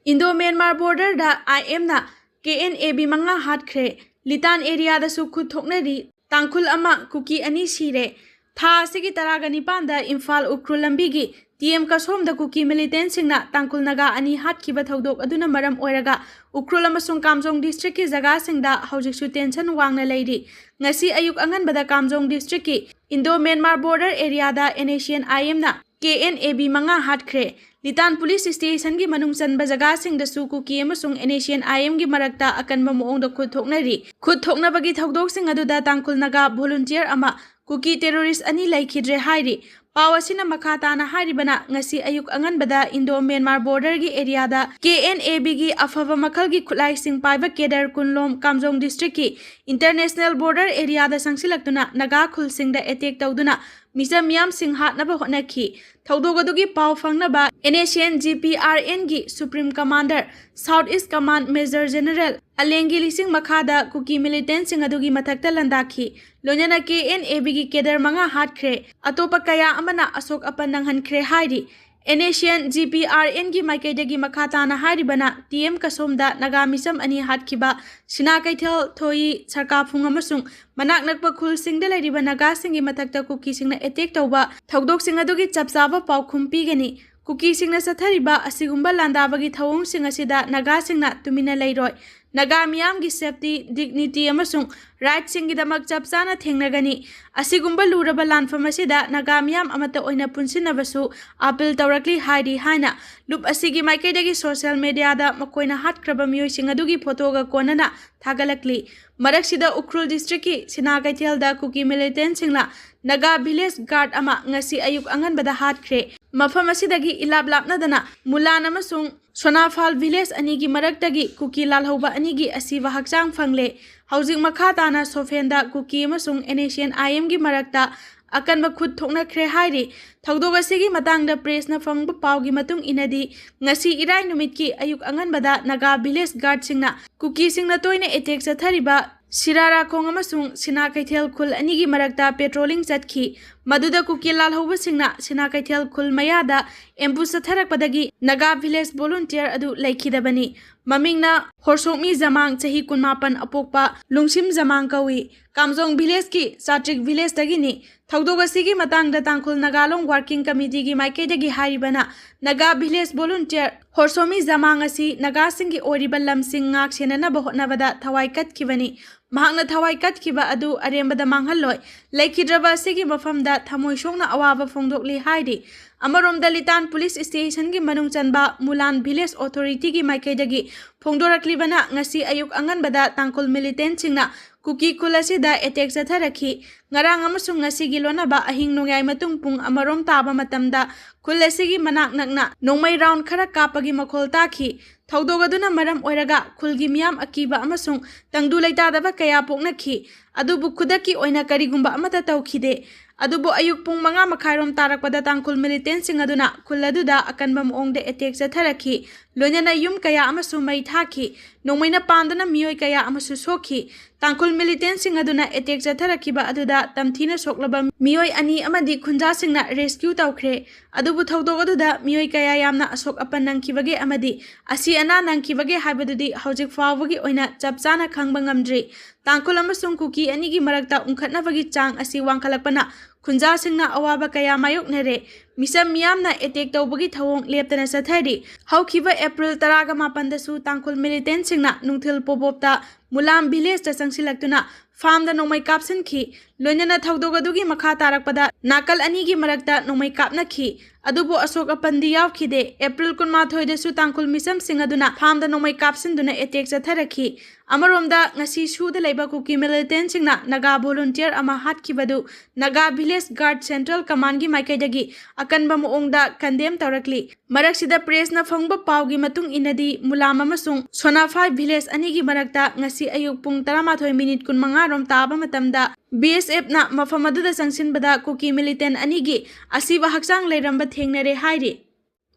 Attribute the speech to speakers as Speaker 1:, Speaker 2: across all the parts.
Speaker 1: Indo Myanmar border da IM na KNAB manga hatkre litan area da su Kuthoknari tangkul ama Kuki ani sire tha sigi taragani panda Imphal Ukrul lambigi TM kasom da Kuki militant singna tangkul naga ani hatkiba thodok aduna maram oiraga Ukrul amasung Kamjong district ki jaga singda hojik su tension wangna leiri ngasi ayuk angan bada Kamjong district ki Indo Myanmar border area da NACN IM na KNAB manga hatkre Litan police station gi manung chanba jaga sing da su Kuki amasung NACN IM gi marakta akanba moong da Kuthoknari Kuthoknabagi thodok sing aduda tangkul naga volunteer ama Kuki terrorist ani laikhidre hairi pawasina makhatana haribana ngasi ayuk anganbada Indo Myanmar border gi area da KNAB gi afava makal gi khulai sing paiba kedar kunlom Kamjong district ki international border area da sangsilaktuna naga khul sing da attack tawduna misam yam sing hatnaba hotnakhi thodogadu paw fangnaba NACN GPRN gi Supreme Commander South East Command Major General Alengi lising makhada Kuki militant sing adugi mathakta landakhi lonyana KNAB gi kedar manga hatkre atopa kaya amana asok apanang hankre hairi NACN GPRN gi maikaidagi makhatana haribana TM kasomda naga misam ani hatkiba sina kaithel thoi sarka phung amasung manak nakpa khul singda lairiba naga singi mathakta Kuki singna attack tawba thodok sing adugi chapchaba paukhum pigani Kuki singna sathariba asigumba landabagi thawong sing asida naga singna tumina leiroi naga miyam gi safety dignity amasung right singi damak chapchana thengnagani asigumba luraba lanfam asida naga miyam amata oina punsinabasu appeal tawrakli haidi haina lup asigi maikaidagi social media da makoina hatkraba miyoi sing adugi photo ga konana thagalakli maraksida Ukrul district ki Sinakaithel da Kuki militant singla naga village guard ama ngasi ayuk anganbada hatkre mafam asidagi ilap lapnadana mulan amasung Sonafal village anigi maraktagi Kuki lalhoba anigi asiba hakchang fangle housing makhatana sofenda Kuki amasung NACN IM gi marakta akanba khut thokna khre hairi thodog asigi matangda press na fangba pawgi matung inadi ngasi irai numit ki ayuk anganbada naga village guard singna Kuki singna toina attack chathariba Sirara Khong amasung Sinakaithel khul anigi marakta patrolling chatkhi maduda Kuki lalhoba singna Sinakaithel khul mayada ambush tharakpadagi naga village volunteer adu laikhidabani mamingna horsokmi jamang chahi 18 apokpa lungsim jamang kawi Kamjong village ki Satrik village dagini thodog asigi matangda tangkul nagalong working committee gi maikaidagi haribana naga village volunteer horsomi jamang asi naga singi oriba lamsing ngak senana bahotnabada thawai katkibani mahakna thawai katkiba adu arembada manghalloi laikhidraba asigi mafamda thamoi songna awaba phongdokli haidi amaromda Litan police station gi manung chanba Mulan village authority gi maikaidagi phongdoraklibana ngasi ayuk anganbada tangkul militant singna Kuki kulasida attack chatharakhi ngarang amasung ngasi gi lonaba ahing nongyai matung pung amarom taba matamda kulasigi manak nakna nongmai round khara kapagi makhol takhi thodogadu maram oiraga khulgi miyam akiba amasung tangdu leitadaba kaya poknakhi adubu khudaki oina karigumba amata tawkhide adubu ayuk pung manga makhairom tarakpada tangkul militant sing aduna khulladuda akanba moongde attack chatharakhi lonyana yum kaya amasu mai thaki nongmaina pandana miyoi kaya amasu sokhi tangkul militant sing aduna attack chatharakhiba aduda tamthina soklaba miyoi ani amadi khunja singna rescue tawkhre adubu thodogadu miyoi kaya yamna asok apan nangkhibage amadi asi ana nangkhibage haibadudi hojik fawagi oina chapchana khangba ngamdri tangkul amasung Kuki anigi marakta ungkhatnabagi chang asi wangkhalakpana khunja singna awaba kaya mayoknare misam miyamna attack tawbagi thawong leptana sathari hawkhiba April 18 da su tangkul militant singna nungthil pobopta Mulam village da sangsilaktuna farm da nongmai kapsan khi loinana thodogadu makha tarakpada nakal anigi marakta nongmai kapnakhi adubu asok apandi yawkhide April 18 da su tangkul misam singaduna farm da nongmai kapsan duna attack chatharakhi amaromda ngasi suda leiba Kuki militant singna naga volunteer ama hatkibadu naga village guard central command gi maikaidagi akanba moongda condemn tawrakli maraksida press na phangba pawgi matung inadi Mulam amasung Sonafai village anigi marakta ngasi ayuk pung 13 minute 15 rom taba matamda BSF na mafamadada sangsinbada Kuki militant anigi asiba hakchang leiramba thengnare hairi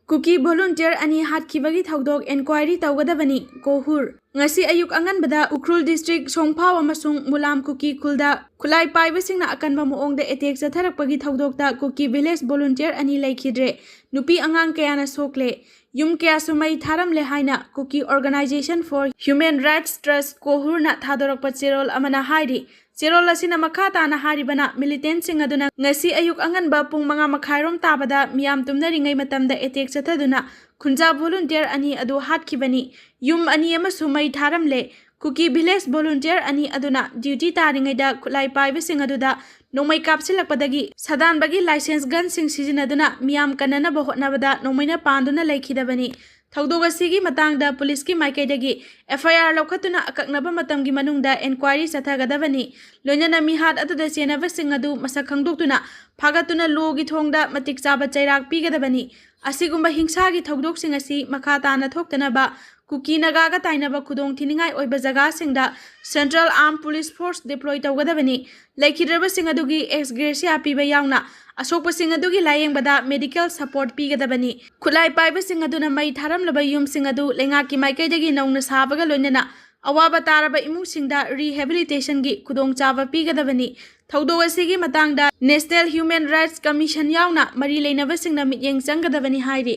Speaker 1: Kuki volunteer ani hatkibagi thodok inquiry tawgadabani kohur ngasi ayuk anganbada Ukhrul district Songphau amasung Mulam Kuki khulda khulai paibasingna akanba moongda attack chatharakpagi thodokta Kuki village volunteer ani laikhidre nupi angang kayana sokle yum kaya sumai tharamle haina Kuki organization for human rights trust kohurna thadorakpa cherol amana hairi cherol asina makha tana haribana militant sing aduna ngasi ayuk anganba pung 5 makhairom tabada miyam tumnaringai matamda attack chathaduna khunja volunteer ani adu hatkibani yum ani amasu mai tharamle Kuki village volunteer ani aduna duty taringaida khulai paibasing aduda nomai kapsilakpadagi sadanbagi license gun sing sizinaduna miyam kanana bahotnabada nomaina panduna laikhidabani thaudogasigi matangda police ki maikaidagi FIR lokhatuna akaknaba matamgi manungda inquiry sathagadabani loinana mihat atuda chenabasing adu masak khangdoktuna phagatuna logi thongda matik chaba chairak pigadabani asigumba hingsagi thaudoksing asi makha tana thoktanaba Kuki nagaga tainaba khudong thiningai oiba jaga singda Central Armed Police Force deploy tawgadabani laikhidraba sing adugi ex gracia piba yauna asokpa sing adugi layengbada medical support pigadabani khulai paiba sing aduna mai tharamlaba yum sing adu lenga ki maikaidagi nauna sabaga loinana awaba taraba imung singda rehabilitation gi khudong chaba pigadabani thaudo asigi matangda National Human Rights Commission yauna mari leinaba singna mityeng changgadabani hairi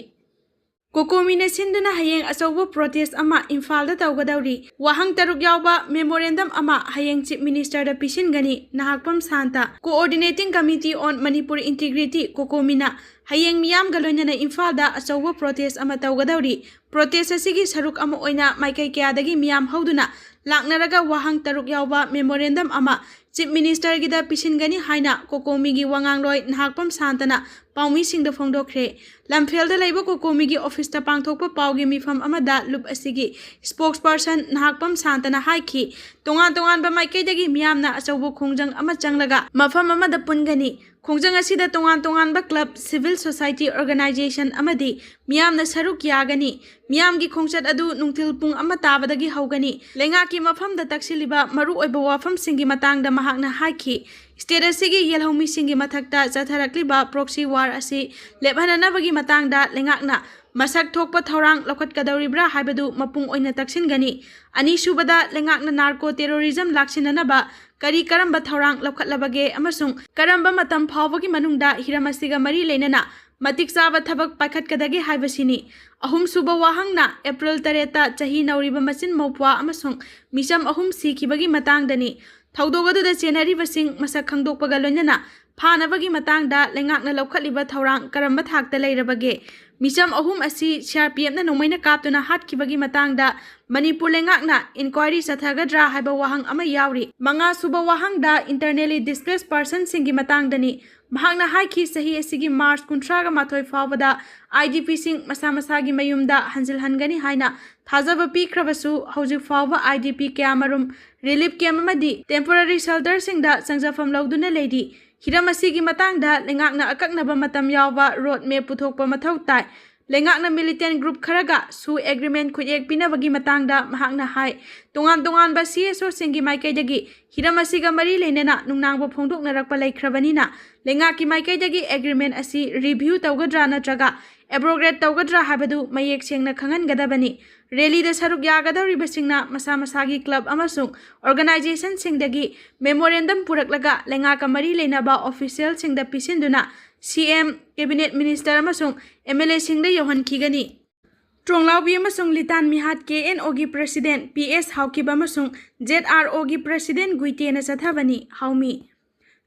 Speaker 1: Kokomina sinduna Hayeng asobo protest ama Imphal da tawgadawri wahang taruk yawba memorandum ama Hayeng Chief Minister da pisingani nahakpam santa Coordinating Committee on Manipur Integrity Kokomina Hayeng miyam galoinana Imphal da asobo protest ama tawgadawri protest asigi saruk ama oina maikai kayadagi miyam hauduna laknaraga wahang taruk yawba memorandum ama Chief Minister gida pisingani haina Kokomigi wangangloi nahakpam santana paumi singda phongdokhre lamphel da laiba Kokomigi office ta pangthokpa paugi mifam amada lup asigi spokesperson nahakpam santana haiki tongan ba maikaidagi miyamna asobo khongjang ama changlaga mafam amada pungani khongjang asida tongan ba club civil society organization amadi miyamna saruk yagani miyamgi khongchat adu nungthil pung ama tabadagi haugani lenga ki mafam da taksiliba maru oiba wafam singi matangda mahakna haiki state asigi yelhomi singi mathakta chatharakliba proxy war asi lebhananabagi matangda lengakna masak thokpa thorang lokhatkadawribra haibadu mapung oina taksingani ani subada lengakna narco terrorism laksinanaba kari karamba thorang lokhatlabage amasung karamba matam phawbagi manungda hiramasiga mari leinana matik chaba thabak pakhatkadagi haibasini ahum suba wahangna April 3 ta chahi nauriba machin mopwa amasung misam ahum sikhibagi matangdani thaudogaduda chenaribasing masak khangdokpaga loinana phanabagi matangda lengakna lokhatliba thorang karamba thakta leirabage misam ahum asi CRPF na nomaina kaptuna hatkibagi matangda Manipur lengakna inquiry sathagadra haiba wahang ama yauri manga suba wahangda internally displaced person singi matangdani mahakna haiki sahi asigi March 18 fawbada IDP sing masa-masagi mayumda hanjil hangani haina thajaba pikhrabasu hojik fawba IDP kamarum relief camp amadi temporary shelter singda sangjafam lawduna leidi hiramasi matangda lengakna akaknaba matam yawba road map puthokpa mathau tai lengakna militant group kharaga su agreement khuyek pinabagi matangda mahakna hai tongan ba CSO singi maikaidagi hiramasi mari leinana nungnangba phongdoknarakpa laikhrabanina lengaki maikaidagi agreement asi review tawgadra natraga abrogate tawgadra habadu mayek sengna khangan gadabani rally da saruk yagadawriba singna masa-masagi club amasung organization singdagi memorandum puraklaga lengaka mari leinaba official singda pisinduna CM cabinet minister amasung MLA singda yohan khigani Tronglaubi amasung litan mihat KNO gi president PS Haukib amasung ZRO gi president Guitena Sathabani Haumi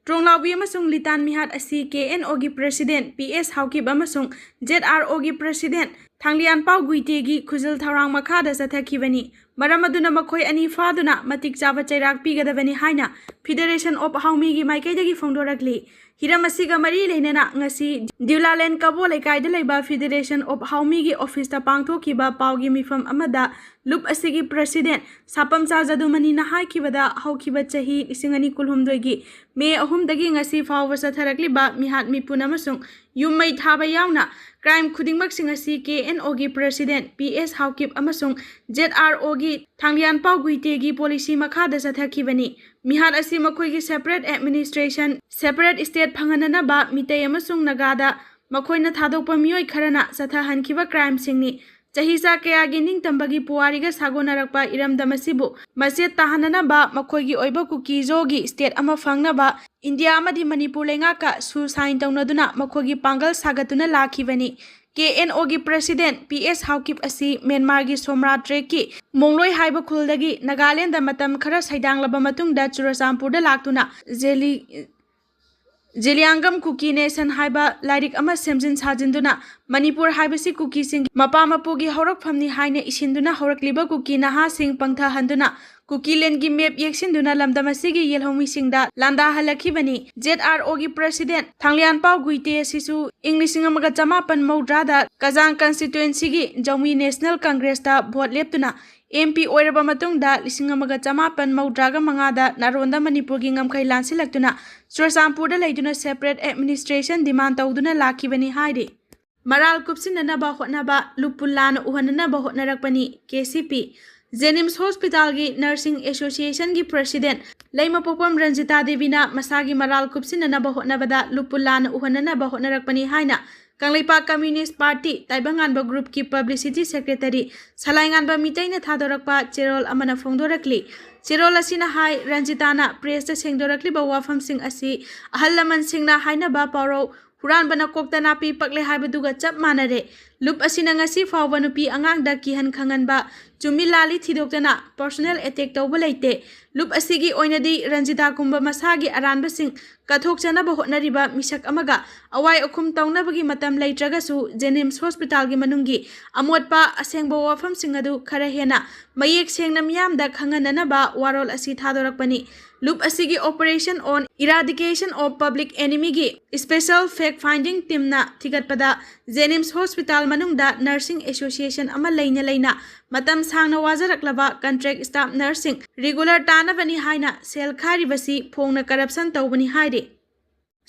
Speaker 1: Tronglaubi amasung litan mihat asi KNO gi president PS Haukib amasung ZRO gi president Thanglian Pau Guite gi khuzil tharang makhada sathakibani maramaduna makhoi ani faduna matik chaba chairak pigadabani haina Federation of Haumi gi maikaidagi phongdorakli hiramasiga mari leinana ngasi Diulaland Kabo Leikaida leiba Federation of Haumi gi office ta pangthokiba paugi mifam amada lup asigi president sapam chajadumani na haikibada haukiba chahi isingani kulhumdoi gi May 3 dagi ngasi fawba satharakliba mihat mipun amasung yummai thaba yauna crime khudingmak singasi KNO gi president PS Haukip amasung ZRO gi Thanglian Pau Guite gi policy makhada sathakibani mihat asi makhoi gi separate administration separate state phanganana ba mitei amasung nagada makhoina thadokpa mioi kharana sathahankiba crime singni Chahisa kayagi ningtambagi puwariga sagonaragpa iramdam asibu maset tahananaba makoigi oiba Kukizogi state ama fangnaba India amadi Manipur lengaka su sign taunaduna makoigi pangal sagatuna lakhibani. KNO gi President PS Haukip asi Myanmar gi Somratre ki Mongloi haiba khuldagi Nagaland da matam khara saidanglaba matungda Churachampur da laktuna Zeliangam Kuki Nation haiba lairik ama semjin sajinduna Manipur haibasi Kukising mapa mapugi horak phamni haine isinduna horakliba Kuki naha sing pangtha handuna Kuki len gi map yeksinduna lamdamasigi yelhomi singda landa halakhibani. ZRO gi President Thanglian Pau Guite sisu Englishing amaga chamapan maudrada Kazang constituency gi Jaumi National Congress da vote leptuna MP oiraba matungda lising amaga chamapan maudraga mangada naronda Manipur gi ngamkhai lansilaktuna Churachampur da leiduna separate administration demand tawduna lakhibani haide. Maral kupsinanaba hotnaba lupulana uhananaba hotnarakpani KCP Jenims Hospital gi Nursing Association gi President Laima Popam Ranjita Devina Masagi Maral kupsinanaba hotnabada lupulana uhananaba hotnarakpani haina Kanglaipa Communist Party Taibanganba Group ki Publicity Secretary Salainganba Mitaina Thadorakpa Cherol amana phongdorakli Cherol asina hai Ranjitana press ta sengdorakli ba wafam sing asi ahallaman singna hainaba paro Huran bana kokta napi pakle haibaduga chap manare lup asina ngasi fawba nupi angang da kihan khanganba chumi lali thidoktana personal attack tawba leite lup asigi oinadi Ranjita kumba masagi aranba sing kathokchana ba hotnariba misak amaga awai okhum tawnabagi matam leitragasu Jenims Hospital gi manungi amotpa asengba wafam singadu khara hena mayek sengna miyamda khangananaba warol asi thadorakpani Loop asigi operation on eradication of public enemy gi special fact finding team na thigatpada Jenims Hospital manungda Nursing Association ama leina matam sangna wajaraklaba contract staff nursing regular tanabani haina sel kharibasi phongna corruption tawbani haide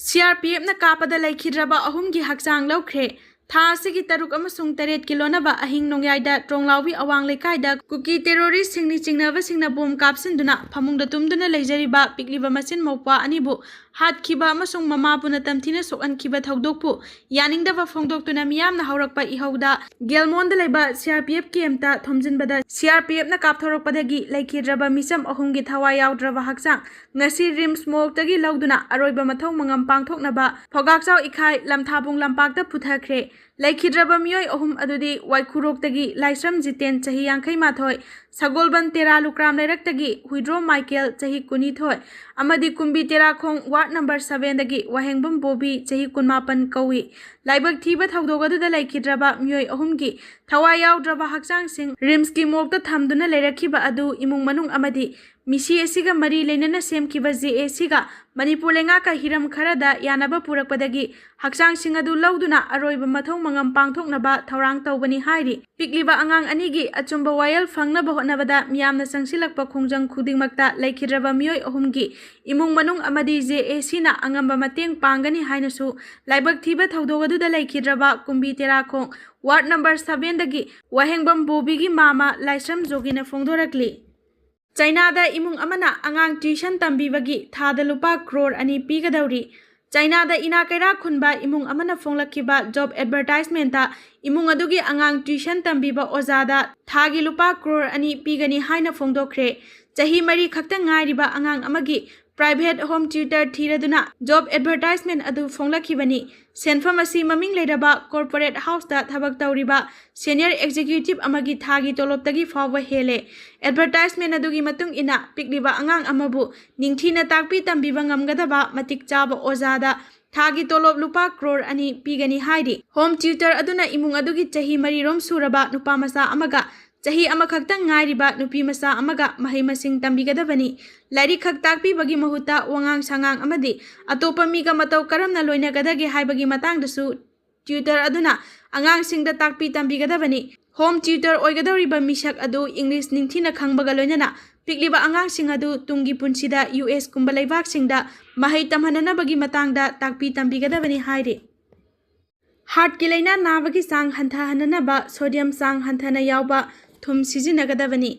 Speaker 1: CRPF na kapada laikhidraba ahum gi hakchang laukhre Tha sigi taruk amasung taret kilonaba ahing nongyaida tronglaubi awang lekaida Kuki terrorist singni chingnaba singna bom kapsinduna phamungda tumduna leijariba pikliba masin maupa anibu hat khiba amasung mama puna tamthina sokan khiba thaudokpu yaningdaba phongdoktuna miyamna haurakpa ihauda gelmonda leba CRPF kemta thomjinbada CRPF na kapthorakpadagi laikhidraba misam ahumgi thawai yaudraba hakchang ngasi rims moktagi lauduna aroiba mathau mangam pangthoknaba phogakchau ikhai lamthabung lampakta puthakre Laikhidraba miyoi ahum adudi Waikhurok Laisram Jiten chahi yangkai mathoi Sagolban Tera Lukram Lairak Huidro Michael chahi kunithoi amadi Kumbi Tera Khong Ward number 7 Wahengbam Bobi chahi kunmapan kawi Laibak thiba thawdogadu Laikhidraba miyoi ahumgi thawai yaudraba hakchang sing Rimski mokta thamduna leirakhiba adu imung manung amadi Misi asiga mari leinana semkiba JAC ga Manipur lengaka hiram kharada yanaba purakpadagi hakchang singadu lauduna aroiba mathau mangam pangthoknaba thaurang tawbani hairi pikliba angang anigi achumba wayal fangnaba hotnabada miyamna sangsilakpa khongjang khudingmakta laikhidraba miyoi ahumgi imung manung amadi JAC na angamba mateng pangani hainasu laibak thiba thawdogaduda laikhidraba Kumbi Tera Khong Ward number 7 dagi Wahengbam Bobi gi mama Laisram Jogina phongdorakli China da imung amana angang tuition tambibagi thada lupa crore ani Kadawri. China da ina kaira khunba imung amana phonglakiba job advertisement ta imung adugi angang tuition tambiba ozada thagi lupa crore ani pigani haina phongdokre chahi mari khakta ngairiba angang amagi private home tutor thiraduna job advertisement adu phonglakibani senfam asi maming leiraba corporate house da thabak tawriba senior executive amagi thagi toloptagi fawa hele advertisement adugi matung ina pikliba angang amabu ningthina takpi tambiba ngamgadaba matik chaba ozada thagi tolop lupa crore ani pigani haidi home tutor aduna imung adugi chahi mari rom suraba nupa masa amaga chahi amakhakta ngairiba nupi masa amaga mahai masing tambigadabani lairi khaktak pi bagi mahuta wangang sangang amadi atopa miga matau karamna loina gadage haibagi matang dasu tutor aduna angang singda takpi tambigadabani home tutor oigadoriba misak adu English ningthina khangbaga loinana pikliba angang sing adu tungi punsida US kumba leibak singda mahai tamhanana bagi matangda takpi tambigadabani haire heart ki laina nabagi sang hantha hanana ba sodium sang hanthana yawba thum sizinnagadabani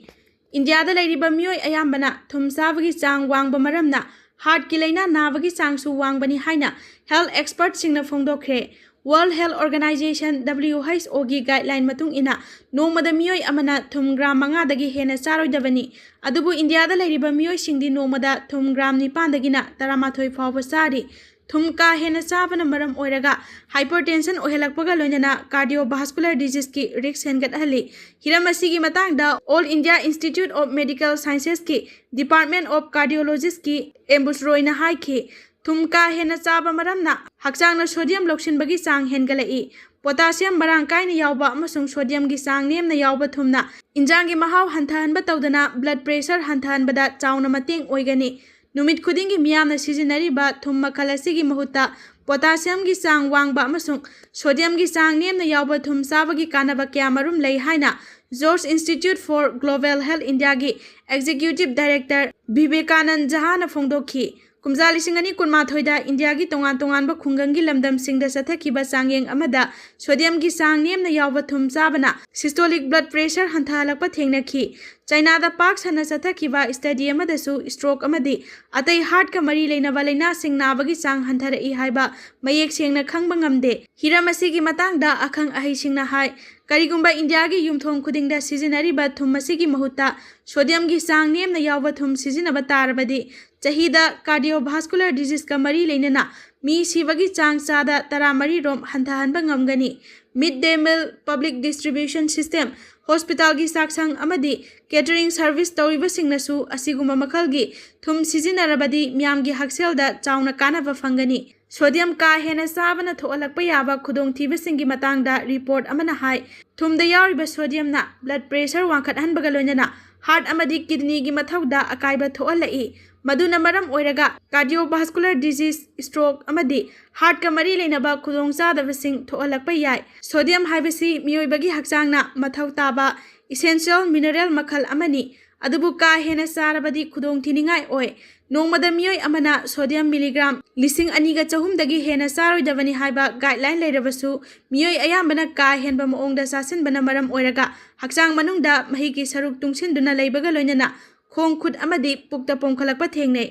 Speaker 1: India da lairiba miyoi ayambana thum sabagi chang wangba maramna heart ki laina nabagi chang su wangbani haina health expert singna phongdokre World Health Organization WHO गी guideline मतुंग इना नोंगमदा मियोय अमना थुम ग्राम मंगादगी हेना चारोइदबनी अदुबु इंडियादा लैरिबा मियोय सिंगदी नोंगमदा थुम ग्राम निपानदगिना 13 फावबा चारी थुम का हेना चाबना मरम ओइरगा hypertension ओहेलकपगा लोइनना cardiovascular disease की रिस्क हेनगतहली हिरम असिगी मतांगदा All India Institute of Medical Sciences की डिपार्टमेंट ऑफ कार्डियोलॉजिस्ट की एम्बुस रोइना हाइखी थुम का हेना चाबा मरमना हक्चांगना सोडियम लौक्सिनबगी चांग हेनगलई पोटासियम मरांग कायना यावबा अमसुंग सोडियम की चांग नेमना यावबा थुमना इंजांगी महाव हंथहनबा तौदना ब्लड प्रेशर हंथहनबदा चावना मतेंग ओइगनी नुमित खुदिंगी मियामना सिजिनरिबा थुम मखल असिगी महुत्ता पोटासियम की चांग वांगबा अमसुंग सोडियम की चांग नेमना यावबा थुम चाबगी कानबा क्या मरुम लई हाइना George Institute for Global Health India की एग्जीक्यूटिव डायरेक्टर विवेकानंद जहाना फोंदोखी कुमजा 2018 इंडिया की तोंगान तोंगानबा खुंगंगी लमदम सिंगदा सथखिबा चांगयेंग अमदा सोडियम की चांग नेमना यावबा थुम चाबना सिस्टोलिक ब्लड प्रेशर हंथालकपा थेंगनखी चाइनादा पाक सना सथखिबा स्टडी अमदसु स्ट्रोक अमदी अतै हार्ट का मरी लेनबा लैना सिंग नाबगी चांग हंथरई हाइबा मयेक सेंगना खंगबा ngamde हिरम असिगी मतंगदा अखंग अहिसिंगना हाय करिगुंबा इंडिया की युमथोंग खुदिंगदा सिजिनरिबा थुम असिगी महुत्ता सोडियम की चांग नेमना यावबा थुम सिजिनबा तारबदी चहीदा कार्डियोवास्कुलर डिजीज का मरी लेनना मी सिबगी चांग चादा 13 रोम हंथहनबा ngamgani mid day meal public distribution system hospital की साक्संग अमदी केटरिंग सर्विस तौरिबसिंगनसु असिगुंबा मखलगी थुम सिजिनरबदी म्यामगी हक्सेलदा चावना कानबा फंगनी सोडियम का हेना चाबना थोलकपा याबा खुदोंथीबसिंगी मतंगदा रिपोर्ट अमना हाय थुमदा यारिबा सोडियमना ब्लड प्रेशर वांखटहनबगा लोइनना हार्ट अमदी किडनी की मथौदा अकाइबा थोलई मदुना मरम ओइरगा कार्डियोवास्कुलर डिजीज स्ट्रोक अमदी हार्ट का मरी लेनबा खुदोंग चादबसिंग थोलकपा याय सोडियम हाइबसी मियोइबगी हक्चांगना मथौ ताबा इसेंशियल मिनरल मखल अमनी अदुबु का हेना चारबदी खुदोंग थिनिंगाय ओय नोंगमदा मियोय अमना सोडियम मिलीग्राम 2,200 दगी हेना चारोइदबनी हाइबा गाइडलाइन लेरबसु मियोय अयामबना का हेनबा मोंगदा चासिनबना मरम ओइरगा हक्चांग मनुंगदा मही की सरुक तुंगसिनदुना लेबगा लोइनना खोंग खुद अमदी पुक्ता पोंखलकपा थेंगने